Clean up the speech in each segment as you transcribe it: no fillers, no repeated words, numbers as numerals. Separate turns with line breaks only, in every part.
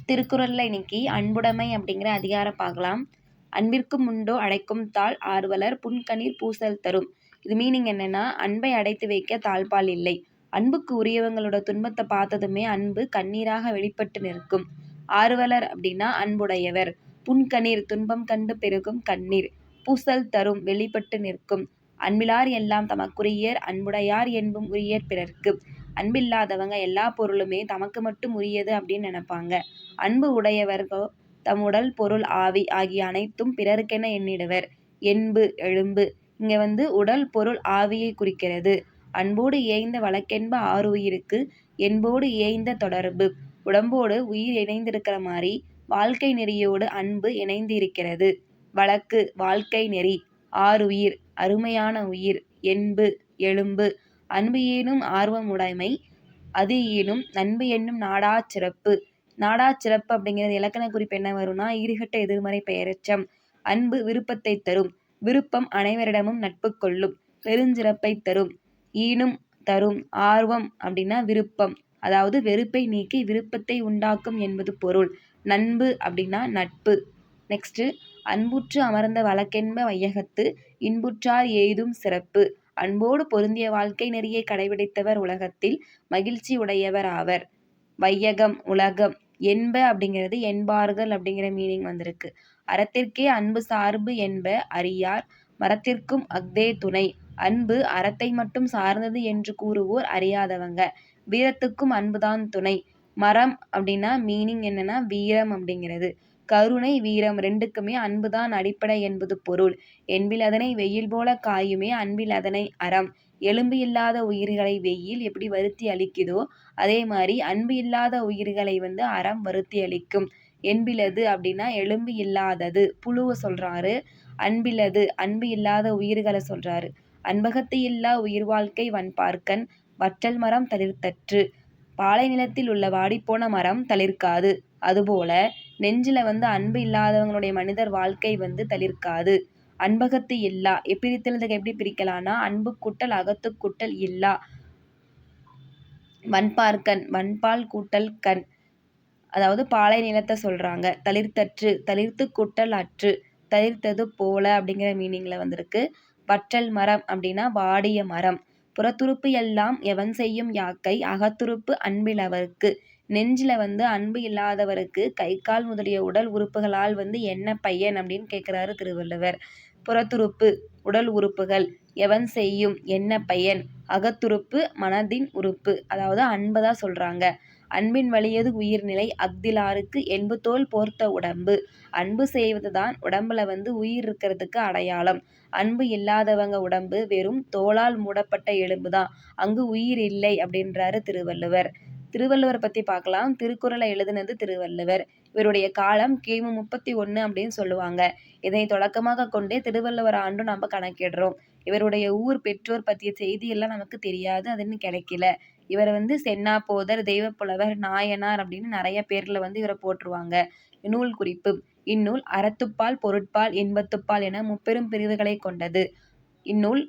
திருக்குறள்ல இன்னைக்கு அன்புடைமை அப்படிங்கிற அதிகாரம் பார்க்கலாம். அன்பிற்கும் உண்டோ அடைக்கும் தாழ் ஆர்வலர் புன்கணீர் பூசல் தரும். இது மீனிங் என்னன்னா, அன்பை அடைத்து வைக்க தாழ்பால் இல்லை. அன்புக்கு உரியவங்களோட துன்பத்தை பார்த்ததுமே அன்பு கண்ணீராக வெளிப்பட்டு நிற்கும். ஆர்வலர் அப்படின்னா அன்புடையவர். புன்கணீர் துன்பம் கண்டு பெருகும் கண்ணீர். பூசல் தரும் வெளிப்பட்டு நிற்கும். அன்பிலார் எல்லாம் தமக்குரியர் அன்புடையார் என்பும் உரியர் பிறர்க்கு. அன்பில்லாதவங்க எல்லா பொருளுமே தமக்கு மட்டும் உரியது அப்படின்னு நினைப்பாங்க. அன்பு உடையவர்களோ தம் உடல் பொருள் ஆவி ஆகிய அனைத்தும் பிறருக்கென எண்ணிடுவர். என்பு எழும்பு இங்க உடல் பொருள் ஆவியை குறிக்கிறது. அன்போடு ஏய்ந்த வழக்கென்ப ஆருயிருக்கு என்போடு ஏய்ந்த தொடர்பு. உடம்போடு உயிர் இணைந்திருக்கிற மாதிரி வாழ்க்கை நெறியோடு அன்பு இணைந்து இருக்கிறது. வழக்கு வாழ்க்கை நெறி. ஆருயிர் அருமையான உயிர். என்பு எழும்பு அன்பு ஏனும் ஆர்வம் உடைமை. அது ஈனும் நண்பு என்னும் நாடாச் சிறப்பு. நாடாச் சிறப்பு அப்படிங்கிறது இலக்கண குறிப்பு என்ன வரும்னா, ஈறுகெட்ட எதிர்மறை பெயரெச்சம். அன்பு விருப்பத்தை தரும். விருப்பம் அனைவரிடமும் நட்பு கொள்ளும். பெருஞ்சிறப்பை தரும். ஈனும் தரும். ஆர்வம் அப்படின்னா விருப்பம், அதாவது வெறுப்பை நீக்கி விருப்பத்தை உண்டாக்கும் என்பது பொருள். நண்பு அப்படின்னா நட்பு. நெக்ஸ்ட், அன்புற்று அமர்ந்த வழக்கென்ப வையகத்து இன்புற்றார் எய்தும் சிறப்பு. அன்போடு பொருந்திய வாழ்க்கை நெறியை கடைபிடித்தவர் உலகத்தில் மகிழ்ச்சி உடையவர் ஆவர். வையகம் உலகம். என்ப அப்படிங்கிறது என்பார்கள் அப்படிங்கிற மீனிங் வந்திருக்கு. அறத்திற்கே அன்பு சார்பு என்ப அறியார் மரத்திற்கும் அஃதே துணை. அன்பு அறத்தை மட்டும் சார்ந்தது என்று கூறுவோர் அறியாதவங்க. வீரத்துக்கும் அன்புதான் துணை. மரம் அப்படின்னா மீனிங் என்னன்னா வீரம் அப்படிங்கிறது. கருணை வீரம் ரெண்டுக்குமே அன்புதான் அடிப்படை என்பது பொருள். என்பில் அதனை வெயில் போல காயுமே அன்பில் அதனை அறம். எலும்பு இல்லாத உயிர்களை வெயில் எப்படி வருத்தி அளிக்குதோ அதே மாதிரி அன்பு இல்லாத உயிர்களை அறம் வருத்தி அளிக்கும். என்பிலது அப்படின்னா எலும்பு இல்லாதது புழுவை சொல்றாரு. அன்பிலது அன்பு இல்லாத உயிர்களை சொல்றாரு. அன்பகத்து இல்லா உயிர் வாழ்க்கை வன்பார்க்கன் வற்றல் மரம் தளிர்த்தற்று. பாலை நிலத்தில் உள்ள வாடிப்போன மரம் தளிர்க்காது. அதுபோல நெஞ்சில அன்பு இல்லாதவங்களுடைய மனிதர் வாழ்க்கை தளிர்க்காது. அன்பகத்து இல்லா பிரித்தெழுதுக எப்படி பிரிக்கலாம்னா, அன்பு கூட்டல் அகத்து கூட்டல் இல்லா. வன்பார்க்கன் வன்பால் கூட்டல் கண், அதாவது பாலை நிலத்தை சொல்றாங்க. தளிர்த்தற்று தளிர்த்து கூட்டல் அற்று, தளிர்த்தது போல அப்படிங்கிற மீனிங்ல வந்திருக்கு. வற்றல் மரம் அப்படின்னா வாடிய மரம். புறத்துறுப்பு எல்லாம் எவன் செய்யும் யாக்கை அகத்துறுப்பு அன்பிலவர்க்கு. நெஞ்சில அன்பு இல்லாதவருக்கு கை கால் முதலிய உடல் உறுப்புகளால் என்ன பயன் அப்படின்னு கேட்குறாரு திருவள்ளுவர். புறத்துறுப்பு உடல் உறுப்புகள். எவன் செய்யும் என்ன பயன். அகத்துறுப்பு மனதின் உறுப்பு, அதாவது அன்பதா சொல்றாங்க. அன்பின் வலியது உயிர்நிலை அஃதிலாருக்கு என்பு தோல் போர்த்த உடம்பு. அன்பு செய்வதுதான் உடம்புல உயிர் இருக்கிறதுக்கு அடையாளம். அன்பு இல்லாதவங்க உடம்பு வெறும் தோளால் மூடப்பட்ட எலும்புதான், அங்கு உயிர் இல்லை அப்படின்றாரு திருவள்ளுவர். திருவள்ளுவர் பத்தி பார்க்கலாம். திருக்குறளை எழுதினது திருவள்ளுவர். இவருடைய காலம் கிமு 31 அப்படின்னு சொல்லுவாங்க. இதனை தொடக்கமாக கொண்டே திருவள்ளுவர் ஆண்டும் நம்ம கணக்கிடுறோம். இவருடைய ஊர் பெற்றோர் பற்றிய செய்தி எல்லாம் நமக்கு தெரியாது, அது இன்னும் கிடைக்கல. இவர் சென்னா போதர் தெய்வப்புலவர் நாயனார் அப்படின்னு நிறைய பேர்ல இவரை போற்றுவாங்க. நூல் குறிப்பு. இந்நூல் அறத்துப்பால் பொருட்பால் இன்பத்துப்பால் என முப்பெரும் பிரிவுகளை கொண்டது. இந்நூல்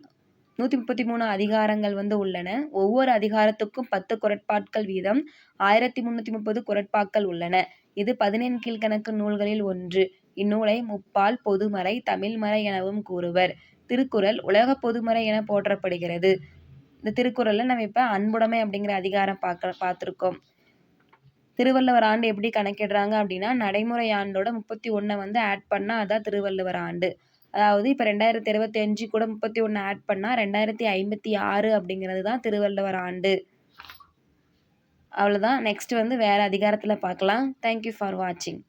133 அதிகாரங்கள் உள்ளன. ஒவ்வொரு அதிகாரத்துக்கும் 10 குறட்பாக்கள் வீதம் 1330 குறட்பாக்கள் உள்ளன. இது 14 கீழ்கணக்கு நூல்களில் ஒன்று. இந்நூலை முப்பால் பொதுமறை தமிழ்மறை எனவும் கூறுவர். திருக்குறள் உலக பொதுமறை என போற்றப்படுகிறது. இந்த திருக்குறள்ல நம்ம இப்ப அன்புடைமை அப்படிங்கிற அதிகாரம் பார்த்திருக்கோம். திருவள்ளுவர் ஆண்டு எப்படி கணக்கிடுறாங்க அப்படின்னா, நடைமுறை ஆண்டோட 31 ஆட் பண்ணா அதான் திருவள்ளுவர் ஆண்டு. அதாவது இப்போ 2025 கூட 31 ஆட் பண்ணால் 2056 அப்படிங்கிறது தான் திருவள்ளுவர் ஆண்டு. அவ்வளோதான். நெக்ஸ்ட் வேறு அதிகாரத்தில் பார்க்கலாம். தேங்க்யூ ஃபார் வாட்சிங்.